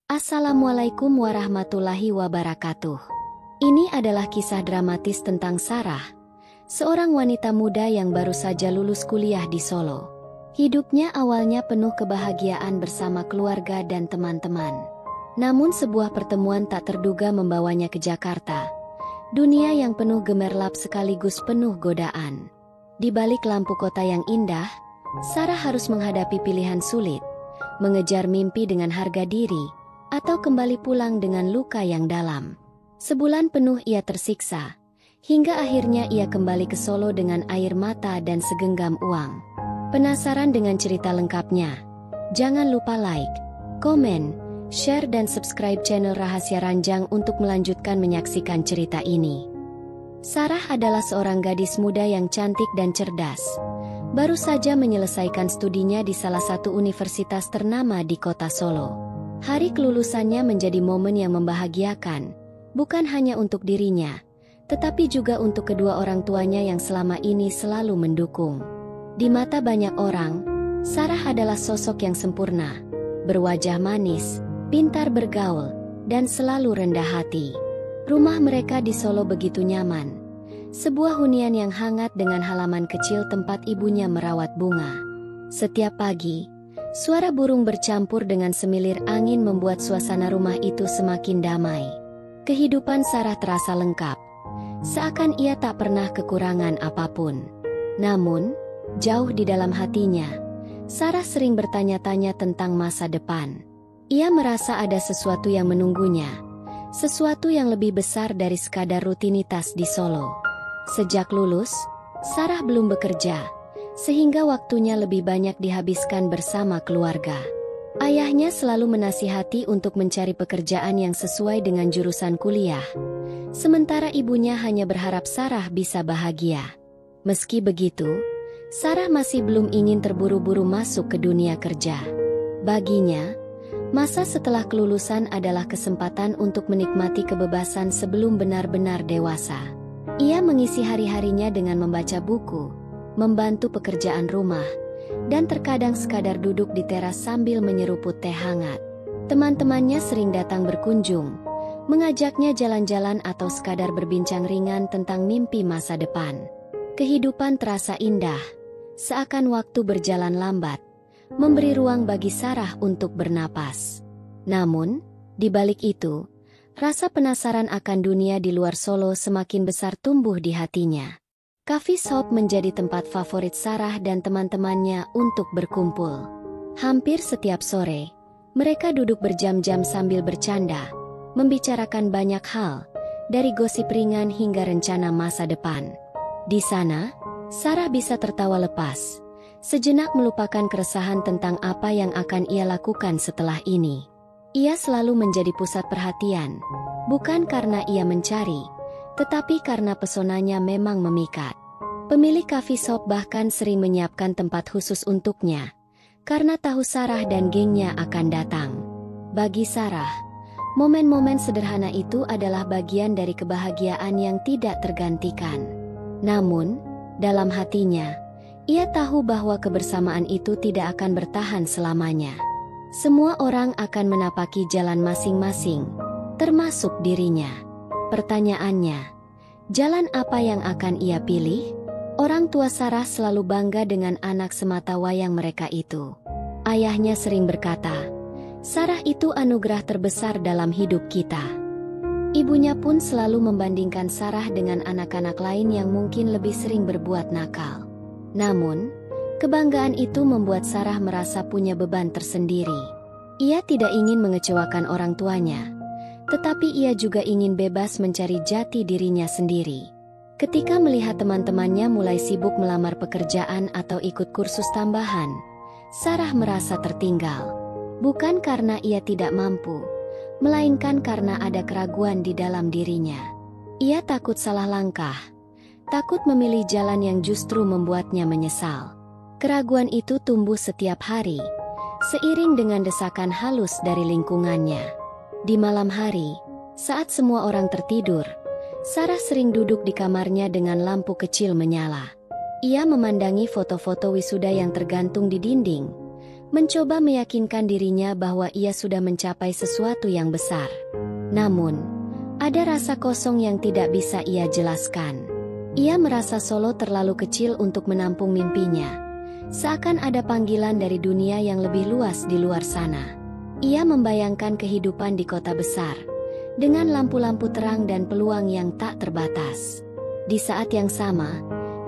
Assalamualaikum warahmatullahi wabarakatuh. Ini adalah kisah dramatis tentang Sarah, seorang wanita muda yang baru saja lulus kuliah di Solo. Hidupnya awalnya penuh kebahagiaan bersama keluarga dan teman-teman. Namun sebuah pertemuan tak terduga membawanya ke Jakarta. Dunia yang penuh gemerlap sekaligus penuh godaan. Di balik lampu kota yang indah, Sarah harus menghadapi pilihan sulit, mengejar mimpi dengan harga diri, atau kembali pulang dengan luka yang dalam. Sebulan penuh ia tersiksa, hingga akhirnya ia kembali ke Solo dengan air mata dan segenggam uang. Penasaran dengan cerita lengkapnya? Jangan lupa like, komen, share dan subscribe channel Rahasia Ranjang untuk melanjutkan menyaksikan cerita ini. Sarah adalah seorang gadis muda yang cantik dan cerdas. Baru saja menyelesaikan studinya di salah satu universitas ternama di kota Solo. Hari kelulusannya menjadi momen yang membahagiakan, bukan hanya untuk dirinya, tetapi juga untuk kedua orang tuanya yang selama ini selalu mendukung. Di mata banyak orang, Sarah adalah sosok yang sempurna, berwajah manis, pintar bergaul, dan selalu rendah hati. Rumah mereka di Solo begitu nyaman, sebuah hunian yang hangat dengan halaman kecil tempat ibunya merawat bunga. Setiap pagi, suara burung bercampur dengan semilir angin membuat suasana rumah itu semakin damai. Kehidupan Sarah terasa lengkap, seakan ia tak pernah kekurangan apapun. Namun, jauh di dalam hatinya, Sarah sering bertanya-tanya tentang masa depan. Ia merasa ada sesuatu yang menunggunya, sesuatu yang lebih besar dari sekadar rutinitas di Solo. Sejak lulus, Sarah belum bekerja, sehingga waktunya lebih banyak dihabiskan bersama keluarga. Ayahnya selalu menasihati untuk mencari pekerjaan yang sesuai dengan jurusan kuliah, sementara ibunya hanya berharap Sarah bisa bahagia. Meski begitu, Sarah masih belum ingin terburu-buru masuk ke dunia kerja. Baginya, masa setelah kelulusan adalah kesempatan untuk menikmati kebebasan sebelum benar-benar dewasa. Ia mengisi hari-harinya dengan membaca buku, membantu pekerjaan rumah, dan terkadang sekadar duduk di teras sambil menyeruput teh hangat. Teman-temannya sering datang berkunjung, mengajaknya jalan-jalan atau sekadar berbincang ringan tentang mimpi masa depan. Kehidupan terasa indah, seakan waktu berjalan lambat, memberi ruang bagi Sarah untuk bernapas. Namun, di balik itu, rasa penasaran akan dunia di luar Solo semakin besar tumbuh di hatinya. Coffee shop menjadi tempat favorit Sarah dan teman-temannya untuk berkumpul. Hampir setiap sore, mereka duduk berjam-jam sambil bercanda, membicarakan banyak hal, dari gosip ringan hingga rencana masa depan. Di sana, Sarah bisa tertawa lepas, sejenak melupakan keresahan tentang apa yang akan ia lakukan setelah ini. Ia selalu menjadi pusat perhatian, bukan karena ia mencari, tetapi karena pesonanya memang memikat. Pemilik coffee shop bahkan sering menyiapkan tempat khusus untuknya, karena tahu Sarah dan gengnya akan datang. Bagi Sarah, momen-momen sederhana itu adalah bagian dari kebahagiaan yang tidak tergantikan. Namun, dalam hatinya, ia tahu bahwa kebersamaan itu tidak akan bertahan selamanya. Semua orang akan menapaki jalan masing-masing, termasuk dirinya. Pertanyaannya, jalan apa yang akan ia pilih? Orang tua Sarah selalu bangga dengan anak semata wayang mereka itu. Ayahnya sering berkata, "Sarah itu anugerah terbesar dalam hidup kita." Ibunya pun selalu membandingkan Sarah dengan anak-anak lain yang mungkin lebih sering berbuat nakal. Namun, kebanggaan itu membuat Sarah merasa punya beban tersendiri. Ia tidak ingin mengecewakan orang tuanya, tetapi ia juga ingin bebas mencari jati dirinya sendiri. Ketika melihat teman-temannya mulai sibuk melamar pekerjaan atau ikut kursus tambahan, Sarah merasa tertinggal. Bukan karena ia tidak mampu, melainkan karena ada keraguan di dalam dirinya. Ia takut salah langkah, takut memilih jalan yang justru membuatnya menyesal. Keraguan itu tumbuh setiap hari, seiring dengan desakan halus dari lingkungannya. Di malam hari, saat semua orang tertidur, Sarah sering duduk di kamarnya dengan lampu kecil menyala. Ia memandangi foto-foto wisuda yang tergantung di dinding, mencoba meyakinkan dirinya bahwa ia sudah mencapai sesuatu yang besar. Namun, ada rasa kosong yang tidak bisa ia jelaskan. Ia merasa Solo terlalu kecil untuk menampung mimpinya. Seakan ada panggilan dari dunia yang lebih luas di luar sana. Ia membayangkan kehidupan di kota besar, dengan lampu-lampu terang dan peluang yang tak terbatas. Di saat yang sama,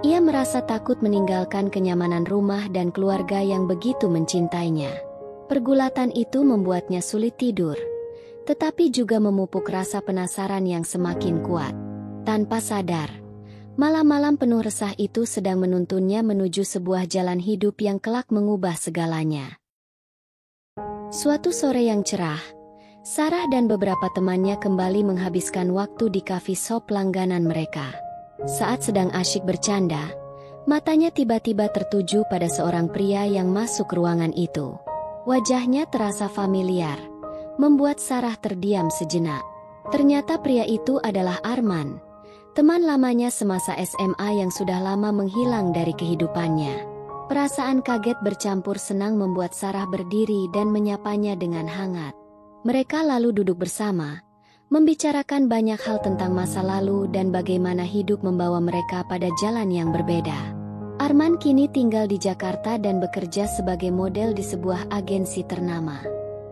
ia merasa takut meninggalkan kenyamanan rumah dan keluarga yang begitu mencintainya. Pergulatan itu membuatnya sulit tidur, tetapi juga memupuk rasa penasaran yang semakin kuat. Tanpa sadar, malam-malam penuh resah itu sedang menuntunnya menuju sebuah jalan hidup yang kelak mengubah segalanya. Suatu sore yang cerah, Sarah dan beberapa temannya kembali menghabiskan waktu di coffee shop langganan mereka. Saat sedang asyik bercanda, matanya tiba-tiba tertuju pada seorang pria yang masuk ruangan itu. Wajahnya terasa familiar, membuat Sarah terdiam sejenak. Ternyata pria itu adalah Arman, teman lamanya semasa SMA yang sudah lama menghilang dari kehidupannya. Perasaan kaget bercampur senang membuat Sarah berdiri dan menyapanya dengan hangat. Mereka lalu duduk bersama, membicarakan banyak hal tentang masa lalu dan bagaimana hidup membawa mereka pada jalan yang berbeda. Arman kini tinggal di Jakarta dan bekerja sebagai model di sebuah agensi ternama.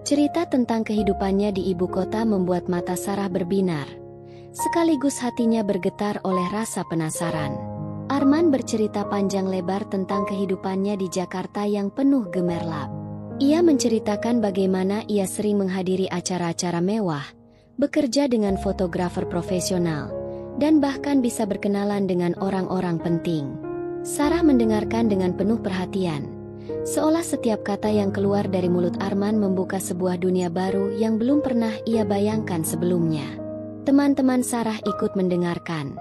Cerita tentang kehidupannya di ibu kota membuat mata Sarah berbinar, sekaligus hatinya bergetar oleh rasa penasaran. Arman bercerita panjang lebar tentang kehidupannya di Jakarta yang penuh gemerlap. Ia menceritakan bagaimana ia sering menghadiri acara-acara mewah, bekerja dengan fotografer profesional, dan bahkan bisa berkenalan dengan orang-orang penting. Sarah mendengarkan dengan penuh perhatian, seolah setiap kata yang keluar dari mulut Arman membuka sebuah dunia baru yang belum pernah ia bayangkan sebelumnya. Teman-teman Sarah ikut mendengarkan,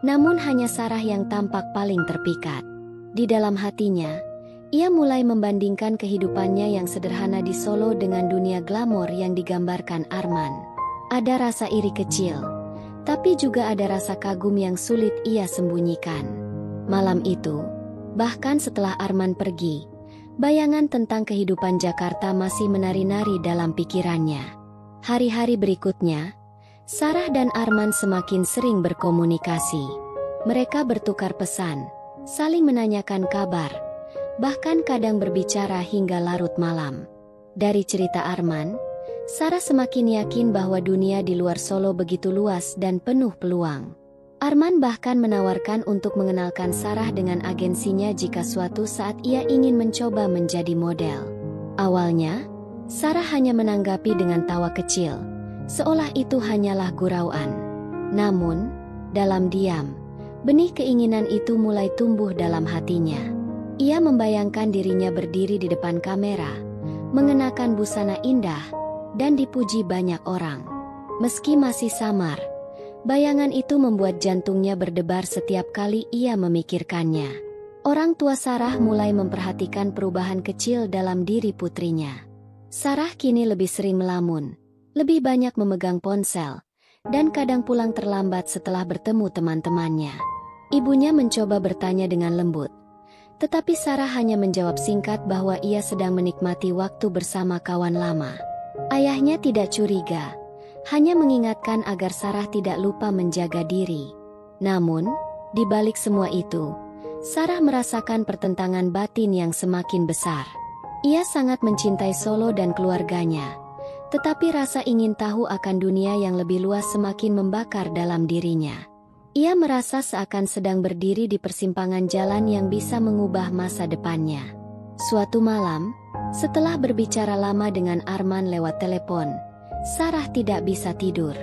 namun hanya Sarah yang tampak paling terpikat. Di dalam hatinya, ia mulai membandingkan kehidupannya yang sederhana di Solo dengan dunia glamor yang digambarkan Arman. Ada rasa iri kecil, tapi juga ada rasa kagum yang sulit ia sembunyikan. Malam itu, bahkan setelah Arman pergi, bayangan tentang kehidupan Jakarta masih menari-nari dalam pikirannya. Hari-hari berikutnya, Sarah dan Arman semakin sering berkomunikasi. Mereka bertukar pesan, saling menanyakan kabar, bahkan kadang berbicara hingga larut malam. Dari cerita Arman, Sarah semakin yakin bahwa dunia di luar Solo begitu luas dan penuh peluang. Arman bahkan menawarkan untuk mengenalkan Sarah dengan agensinya jika suatu saat ia ingin mencoba menjadi model. Awalnya, Sarah hanya menanggapi dengan tawa kecil, seolah itu hanyalah gurauan. Namun, dalam diam, benih keinginan itu mulai tumbuh dalam hatinya. Ia membayangkan dirinya berdiri di depan kamera, mengenakan busana indah, dan dipuji banyak orang. Meski masih samar, bayangan itu membuat jantungnya berdebar setiap kali ia memikirkannya. Orang tua Sarah mulai memperhatikan perubahan kecil dalam diri putrinya. Sarah kini lebih sering melamun, lebih banyak memegang ponsel, dan kadang pulang terlambat setelah bertemu teman-temannya. Ibunya mencoba bertanya dengan lembut, tetapi Sarah hanya menjawab singkat bahwa ia sedang menikmati waktu bersama kawan lama. Ayahnya tidak curiga, hanya mengingatkan agar Sarah tidak lupa menjaga diri. Namun, di balik semua itu, Sarah merasakan pertentangan batin yang semakin besar. Ia sangat mencintai Solo dan keluarganya, tetapi rasa ingin tahu akan dunia yang lebih luas semakin membakar dalam dirinya. Ia merasa seakan sedang berdiri di persimpangan jalan yang bisa mengubah masa depannya. Suatu malam, setelah berbicara lama dengan Arman lewat telepon, Sarah tidak bisa tidur.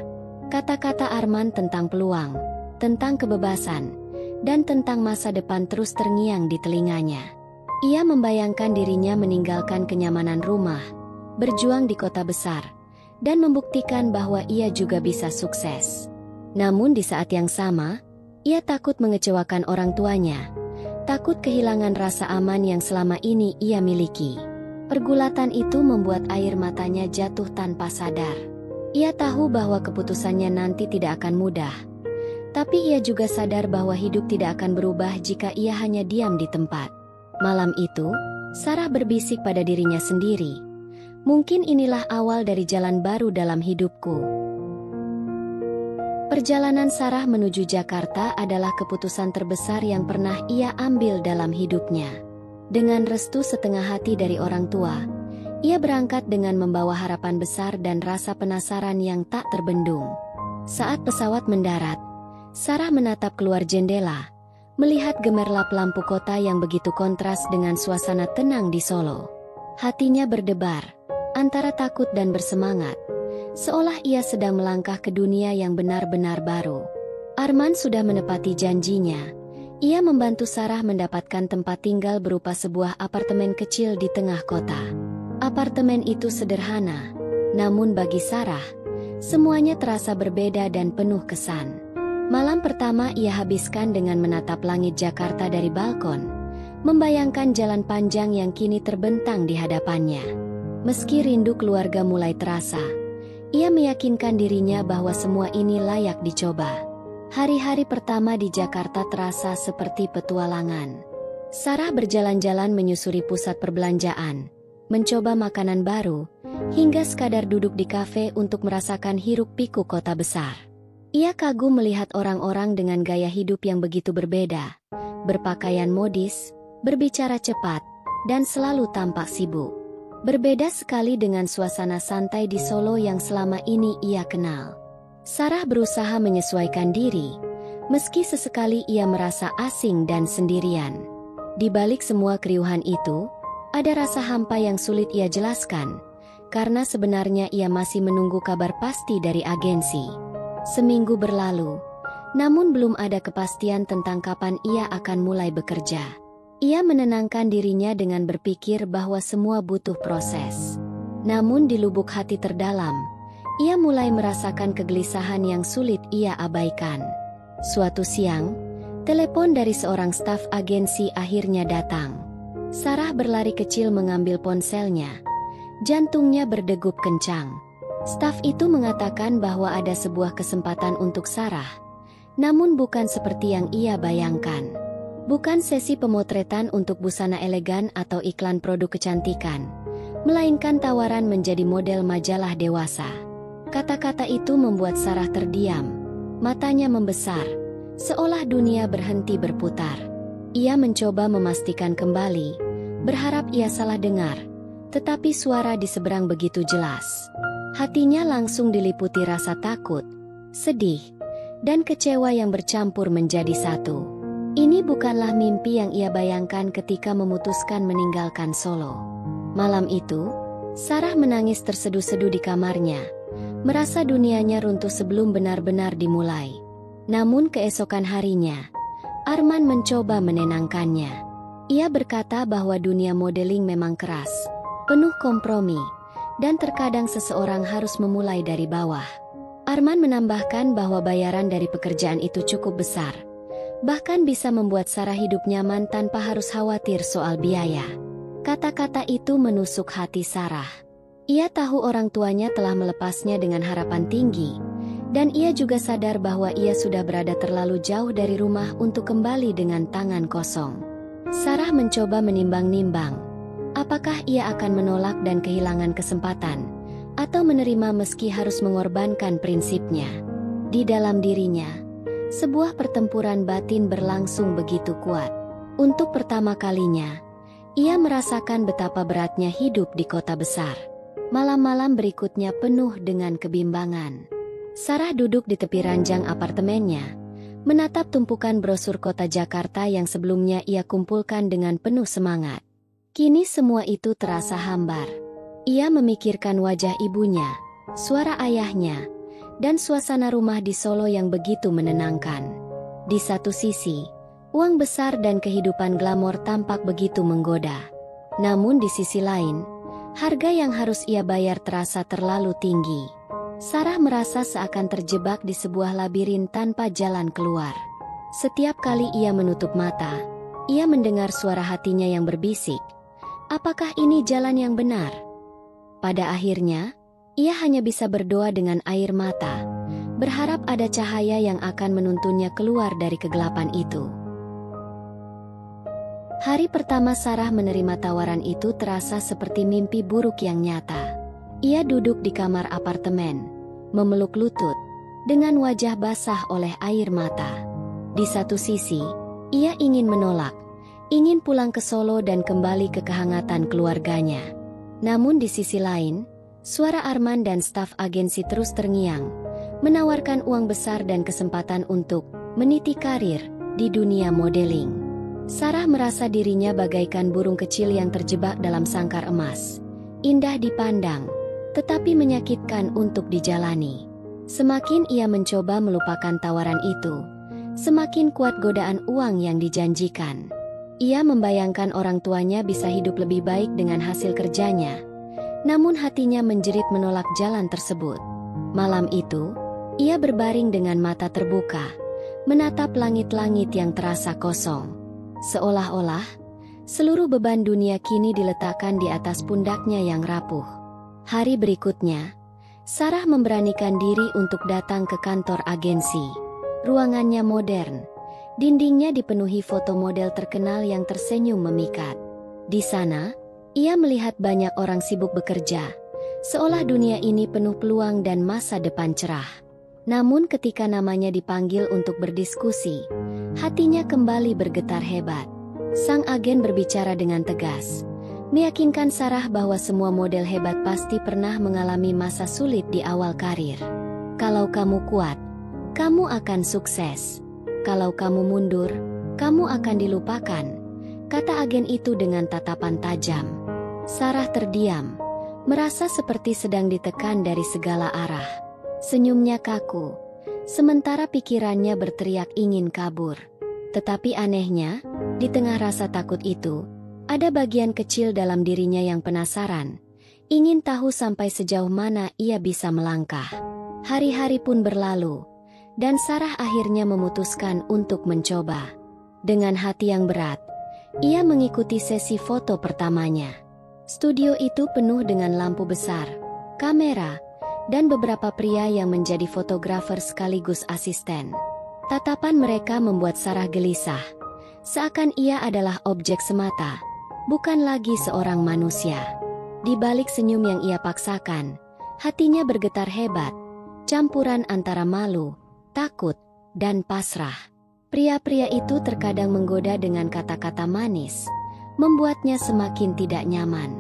Kata-kata Arman tentang peluang, tentang kebebasan, dan tentang masa depan terus terngiang di telinganya. Ia membayangkan dirinya meninggalkan kenyamanan rumah, berjuang di kota besar, dan membuktikan bahwa ia juga bisa sukses. Namun di saat yang sama, ia takut mengecewakan orang tuanya, takut kehilangan rasa aman yang selama ini ia miliki. Pergulatan itu membuat air matanya jatuh tanpa sadar. Ia tahu bahwa keputusannya nanti tidak akan mudah, tapi ia juga sadar bahwa hidup tidak akan berubah jika ia hanya diam di tempat. Malam itu, Sarah berbisik pada dirinya sendiri. Mungkin inilah awal dari jalan baru dalam hidupku. Perjalanan Sarah menuju Jakarta adalah keputusan terbesar yang pernah ia ambil dalam hidupnya. Dengan restu setengah hati dari orang tua, ia berangkat dengan membawa harapan besar dan rasa penasaran yang tak terbendung. Saat pesawat mendarat, Sarah menatap keluar jendela, melihat gemerlap lampu kota yang begitu kontras dengan suasana tenang di Solo. Hatinya berdebar, antara takut dan bersemangat, seolah ia sedang melangkah ke dunia yang benar-benar baru. Arman sudah menepati janjinya. Ia membantu Sarah mendapatkan tempat tinggal berupa sebuah apartemen kecil di tengah kota. Apartemen itu sederhana, namun bagi Sarah, semuanya terasa berbeda dan penuh kesan. Malam pertama ia habiskan dengan menatap langit Jakarta dari balkon, membayangkan jalan panjang yang kini terbentang di hadapannya. Meski rindu keluarga mulai terasa, ia meyakinkan dirinya bahwa semua ini layak dicoba. Hari-hari pertama di Jakarta terasa seperti petualangan. Sarah berjalan-jalan menyusuri pusat perbelanjaan, mencoba makanan baru, hingga sekadar duduk di kafe untuk merasakan hiruk-pikuk kota besar. Ia kagum melihat orang-orang dengan gaya hidup yang begitu berbeda, berpakaian modis, berbicara cepat, dan selalu tampak sibuk. Berbeda sekali dengan suasana santai di Solo yang selama ini ia kenal. Sarah berusaha menyesuaikan diri, meski sesekali ia merasa asing dan sendirian. Di balik semua keriuhan itu, ada rasa hampa yang sulit ia jelaskan, karena sebenarnya ia masih menunggu kabar pasti dari agensi. Seminggu berlalu, namun belum ada kepastian tentang kapan ia akan mulai bekerja. Ia menenangkan dirinya dengan berpikir bahwa semua butuh proses. Namun di lubuk hati terdalam, ia mulai merasakan kegelisahan yang sulit ia abaikan. Suatu siang, telepon dari seorang staf agensi akhirnya datang. Sarah berlari kecil mengambil ponselnya. Jantungnya berdegup kencang. Staf itu mengatakan bahwa ada sebuah kesempatan untuk Sarah, namun bukan seperti yang ia bayangkan. Bukan sesi pemotretan untuk busana elegan atau iklan produk kecantikan, melainkan tawaran menjadi model majalah dewasa. Kata-kata itu membuat Sarah terdiam, matanya membesar, seolah dunia berhenti berputar. Ia mencoba memastikan kembali, berharap ia salah dengar, tetapi suara di seberang begitu jelas. Hatinya langsung diliputi rasa takut, sedih, dan kecewa yang bercampur menjadi satu. Ini bukanlah mimpi yang ia bayangkan ketika memutuskan meninggalkan Solo. Malam itu, Sarah menangis terseduh-seduh di kamarnya, merasa dunianya runtuh sebelum benar-benar dimulai. Namun keesokan harinya, Arman mencoba menenangkannya. Ia berkata bahwa dunia modeling memang keras, penuh kompromi, dan terkadang seseorang harus memulai dari bawah. Arman menambahkan bahwa bayaran dari pekerjaan itu cukup besar, bahkan bisa membuat Sarah hidup nyaman tanpa harus khawatir soal biaya. Kata-kata itu menusuk hati Sarah. Ia tahu orang tuanya telah melepasnya dengan harapan tinggi, dan ia juga sadar bahwa ia sudah berada terlalu jauh dari rumah untuk kembali dengan tangan kosong. Sarah mencoba menimbang-nimbang, apakah ia akan menolak dan kehilangan kesempatan, atau menerima meski harus mengorbankan prinsipnya. Di dalam dirinya, sebuah pertempuran batin berlangsung begitu kuat. Untuk pertama kalinya, ia merasakan betapa beratnya hidup di kota besar. Malam-malam berikutnya penuh dengan kebimbangan. Sarah duduk di tepi ranjang apartemennya, menatap tumpukan brosur kota Jakarta yang sebelumnya ia kumpulkan dengan penuh semangat. Kini semua itu terasa hambar. Ia memikirkan wajah ibunya, suara ayahnya, dan suasana rumah di Solo yang begitu menenangkan. Di satu sisi, uang besar dan kehidupan glamor tampak begitu menggoda. Namun di sisi lain, harga yang harus ia bayar terasa terlalu tinggi. Sarah merasa seakan terjebak di sebuah labirin tanpa jalan keluar. Setiap kali ia menutup mata, ia mendengar suara hatinya yang berbisik, apakah ini jalan yang benar? Pada akhirnya, ia hanya bisa berdoa dengan air mata, berharap ada cahaya yang akan menuntunnya keluar dari kegelapan itu. Hari pertama Sarah menerima tawaran itu terasa seperti mimpi buruk yang nyata. Ia duduk di kamar apartemen, memeluk lutut, dengan wajah basah oleh air mata. Di satu sisi, ia ingin menolak, ingin pulang ke Solo dan kembali ke kehangatan keluarganya. Namun di sisi lain, suara Arman dan staf agensi terus terngiang, menawarkan uang besar dan kesempatan untuk meniti karir di dunia modeling. Sarah merasa dirinya bagaikan burung kecil yang terjebak dalam sangkar emas. Indah dipandang, tetapi menyakitkan untuk dijalani. Semakin ia mencoba melupakan tawaran itu, semakin kuat godaan uang yang dijanjikan. Ia membayangkan orang tuanya bisa hidup lebih baik dengan hasil kerjanya, namun hatinya menjerit menolak jalan tersebut. Malam itu, ia berbaring dengan mata terbuka, menatap langit-langit yang terasa kosong. Seolah-olah, seluruh beban dunia kini diletakkan di atas pundaknya yang rapuh. Hari berikutnya, Sarah memberanikan diri untuk datang ke kantor agensi. Ruangannya modern, dindingnya dipenuhi foto model terkenal yang tersenyum memikat. Di sana, ia melihat banyak orang sibuk bekerja, seolah dunia ini penuh peluang dan masa depan cerah. Namun ketika namanya dipanggil untuk berdiskusi, hatinya kembali bergetar hebat. Sang agen berbicara dengan tegas, meyakinkan Sarah bahwa semua model hebat pasti pernah mengalami masa sulit di awal karir. Kalau kamu kuat, kamu akan sukses. Kalau kamu mundur, kamu akan dilupakan, kata agen itu dengan tatapan tajam. Sarah terdiam, merasa seperti sedang ditekan dari segala arah. Senyumnya kaku, sementara pikirannya berteriak ingin kabur. Tetapi anehnya, di tengah rasa takut itu, ada bagian kecil dalam dirinya yang penasaran, ingin tahu sampai sejauh mana ia bisa melangkah. Hari-hari pun berlalu, dan Sarah akhirnya memutuskan untuk mencoba. Dengan hati yang berat, ia mengikuti sesi foto pertamanya. Studio itu penuh dengan lampu besar, kamera, dan beberapa pria yang menjadi fotografer sekaligus asisten. Tatapan mereka membuat Sarah gelisah, seakan ia adalah objek semata, bukan lagi seorang manusia. Di balik senyum yang ia paksakan, hatinya bergetar hebat, campuran antara malu, takut, dan pasrah. Pria-pria itu terkadang menggoda dengan kata-kata manis, membuatnya semakin tidak nyaman.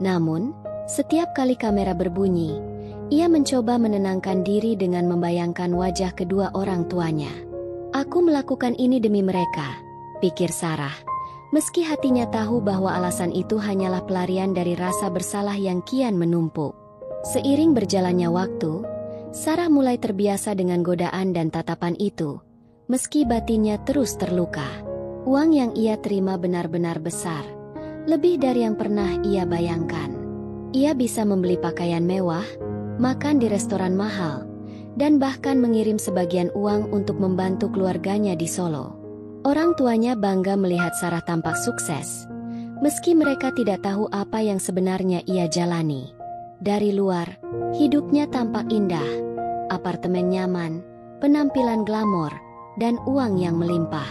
Namun, setiap kali kamera berbunyi, ia mencoba menenangkan diri dengan membayangkan wajah kedua orang tuanya. Aku melakukan ini demi mereka, pikir Sarah, meski hatinya tahu bahwa alasan itu hanyalah pelarian dari rasa bersalah yang kian menumpuk. Seiring berjalannya waktu, Sarah mulai terbiasa dengan godaan dan tatapan itu, meski batinnya terus terluka. Uang yang ia terima benar-benar besar, lebih dari yang pernah ia bayangkan. Ia bisa membeli pakaian mewah, makan di restoran mahal, dan bahkan mengirim sebagian uang untuk membantu keluarganya di Solo. Orang tuanya bangga melihat Sarah tampak sukses, meski mereka tidak tahu apa yang sebenarnya ia jalani. Dari luar, hidupnya tampak indah, apartemen nyaman, penampilan glamor, dan uang yang melimpah.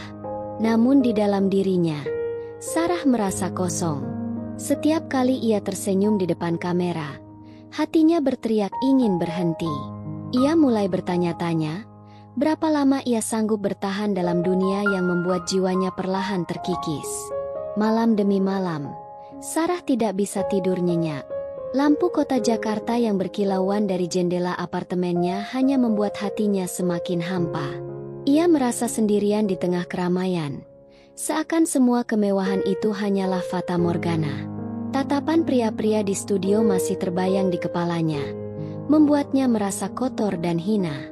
Namun di dalam dirinya, Sarah merasa kosong. Setiap kali ia tersenyum di depan kamera, hatinya berteriak ingin berhenti. Ia mulai bertanya-tanya, berapa lama ia sanggup bertahan dalam dunia yang membuat jiwanya perlahan terkikis. Malam demi malam, Sarah tidak bisa tidur nyenyak. Lampu kota Jakarta yang berkilauan dari jendela apartemennya hanya membuat hatinya semakin hampa. Ia merasa sendirian di tengah keramaian, seakan semua kemewahan itu hanyalah fata morgana. Tatapan pria-pria di studio masih terbayang di kepalanya, membuatnya merasa kotor dan hina.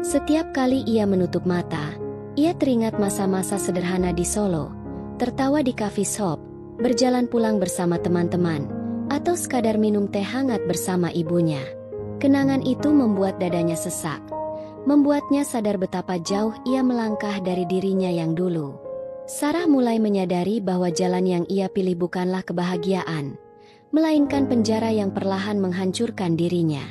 Setiap kali ia menutup mata, ia teringat masa-masa sederhana di Solo, tertawa di coffee shop, berjalan pulang bersama teman-teman, atau sekadar minum teh hangat bersama ibunya. Kenangan itu membuat dadanya sesak, membuatnya sadar betapa jauh ia melangkah dari dirinya yang dulu. Sarah mulai menyadari bahwa jalan yang ia pilih bukanlah kebahagiaan, melainkan penjara yang perlahan menghancurkan dirinya.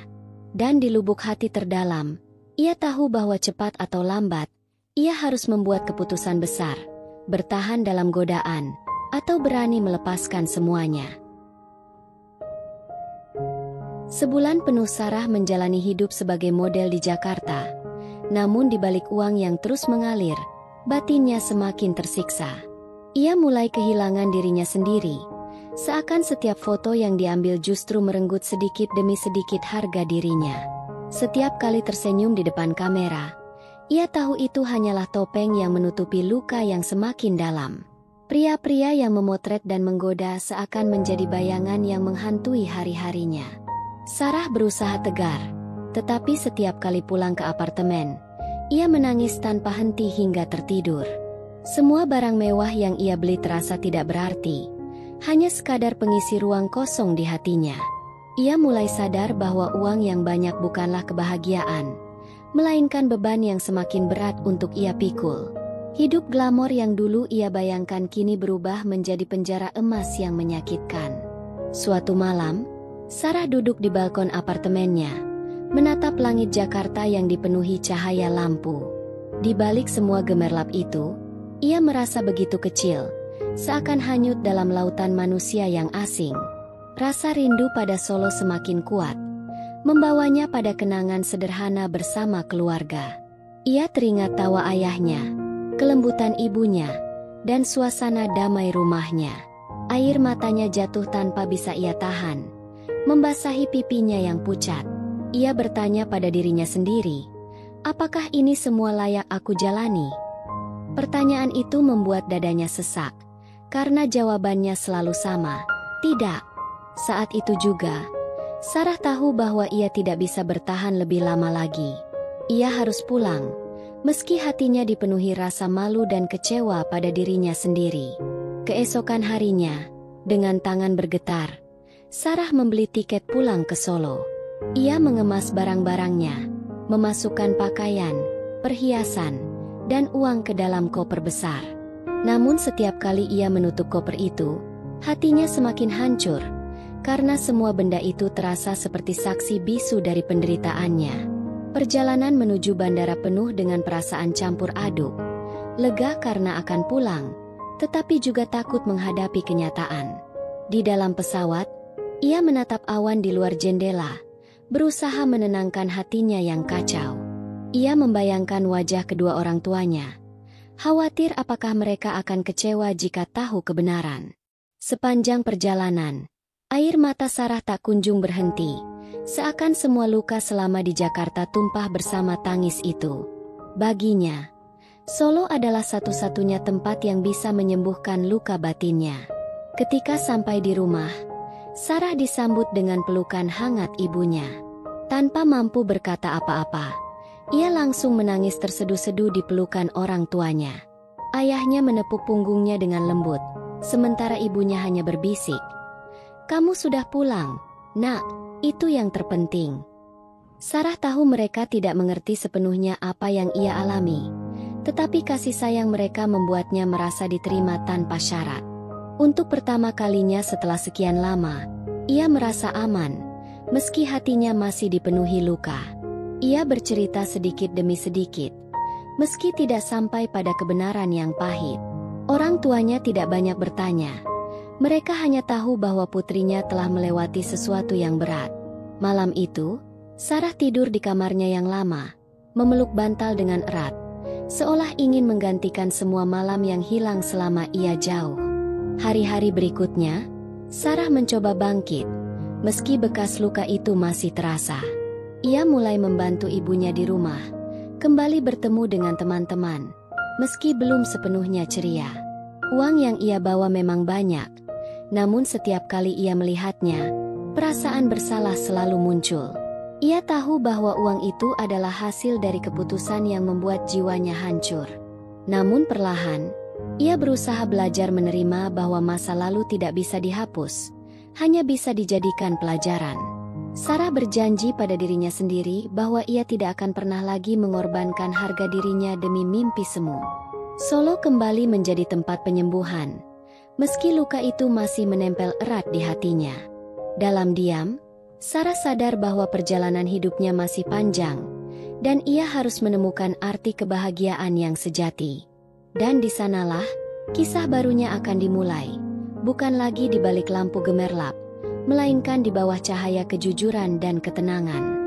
Dan di lubuk hati terdalam, ia tahu bahwa cepat atau lambat, ia harus membuat keputusan besar, bertahan dalam godaan, atau berani melepaskan semuanya. Sebulan penuh Sarah menjalani hidup sebagai model di Jakarta. Namun di balik uang yang terus mengalir, batinnya semakin tersiksa. Ia mulai kehilangan dirinya sendiri. Seakan setiap foto yang diambil justru merenggut sedikit demi sedikit harga dirinya. Setiap kali tersenyum di depan kamera, ia tahu itu hanyalah topeng yang menutupi luka yang semakin dalam. Pria-pria yang memotret dan menggoda seakan menjadi bayangan yang menghantui hari-harinya. Sarah berusaha tegar, tetapi setiap kali pulang ke apartemen, ia menangis tanpa henti hingga tertidur. Semua barang mewah yang ia beli terasa tidak berarti, hanya sekadar pengisi ruang kosong di hatinya. Ia mulai sadar bahwa uang yang banyak bukanlah kebahagiaan, melainkan beban yang semakin berat untuk ia pikul. Hidup glamor yang dulu ia bayangkan kini berubah menjadi penjara emas yang menyakitkan. Suatu malam, Sarah duduk di balkon apartemennya, menatap langit Jakarta yang dipenuhi cahaya lampu. Di balik semua gemerlap itu, ia merasa begitu kecil, seakan hanyut dalam lautan manusia yang asing. Rasa rindu pada Solo semakin kuat, membawanya pada kenangan sederhana bersama keluarga. Ia teringat tawa ayahnya, kelembutan ibunya, dan suasana damai rumahnya. Air matanya jatuh tanpa bisa ia tahan, membasahi pipinya yang pucat. Ia bertanya pada dirinya sendiri, apakah ini semua layak aku jalani? Pertanyaan itu membuat dadanya sesak, karena jawabannya selalu sama, tidak. Saat itu juga, Sarah tahu bahwa ia tidak bisa bertahan lebih lama lagi. Ia harus pulang, meski hatinya dipenuhi rasa malu dan kecewa pada dirinya sendiri. Keesokan harinya, dengan tangan bergetar, Sarah membeli tiket pulang ke Solo. Ia mengemas barang-barangnya, memasukkan pakaian, perhiasan, dan uang ke dalam koper besar. Namun setiap kali ia menutup koper itu, hatinya semakin hancur, karena semua benda itu terasa seperti saksi bisu dari penderitaannya. Perjalanan menuju bandara penuh dengan perasaan campur aduk, lega karena akan pulang, tetapi juga takut menghadapi kenyataan. Di dalam pesawat, ia menatap awan di luar jendela, berusaha menenangkan hatinya yang kacau. Ia membayangkan wajah kedua orang tuanya, khawatir apakah mereka akan kecewa jika tahu kebenaran. Sepanjang perjalanan, air mata Sarah tak kunjung berhenti, seakan semua luka selama di Jakarta tumpah bersama tangis itu. Baginya, Solo adalah satu-satunya tempat yang bisa menyembuhkan luka batinnya. Ketika sampai di rumah, Sarah disambut dengan pelukan hangat ibunya. Tanpa mampu berkata apa-apa, ia langsung menangis terseduh-seduh di pelukan orang tuanya. Ayahnya menepuk punggungnya dengan lembut, sementara ibunya hanya berbisik, "Kamu sudah pulang, Nak, itu yang terpenting." Sarah tahu mereka tidak mengerti sepenuhnya apa yang ia alami, tetapi kasih sayang mereka membuatnya merasa diterima tanpa syarat. Untuk pertama kalinya setelah sekian lama, ia merasa aman, meski hatinya masih dipenuhi luka. Ia bercerita sedikit demi sedikit, meski tidak sampai pada kebenaran yang pahit. Orang tuanya tidak banyak bertanya. Mereka hanya tahu bahwa putrinya telah melewati sesuatu yang berat. Malam itu, Sarah tidur di kamarnya yang lama, memeluk bantal dengan erat, seolah ingin menggantikan semua malam yang hilang selama ia jauh. Hari-hari berikutnya, Sarah mencoba bangkit, meski bekas luka itu masih terasa. Ia mulai membantu ibunya di rumah, kembali bertemu dengan teman-teman, meski belum sepenuhnya ceria. Uang yang ia bawa memang banyak, namun setiap kali ia melihatnya, perasaan bersalah selalu muncul. Ia tahu bahwa uang itu adalah hasil dari keputusan yang membuat jiwanya hancur. Namun perlahan, ia berusaha belajar menerima bahwa masa lalu tidak bisa dihapus, hanya bisa dijadikan pelajaran. Sarah berjanji pada dirinya sendiri bahwa ia tidak akan pernah lagi mengorbankan harga dirinya demi mimpi semu. Solo kembali menjadi tempat penyembuhan, meski luka itu masih menempel erat di hatinya. Dalam diam, Sarah sadar bahwa perjalanan hidupnya masih panjang, dan ia harus menemukan arti kebahagiaan yang sejati. Dan di sanalah, kisah barunya akan dimulai. bukan lagi di balik lampu gemerlap, melainkan di bawah cahaya kejujuran dan ketenangan.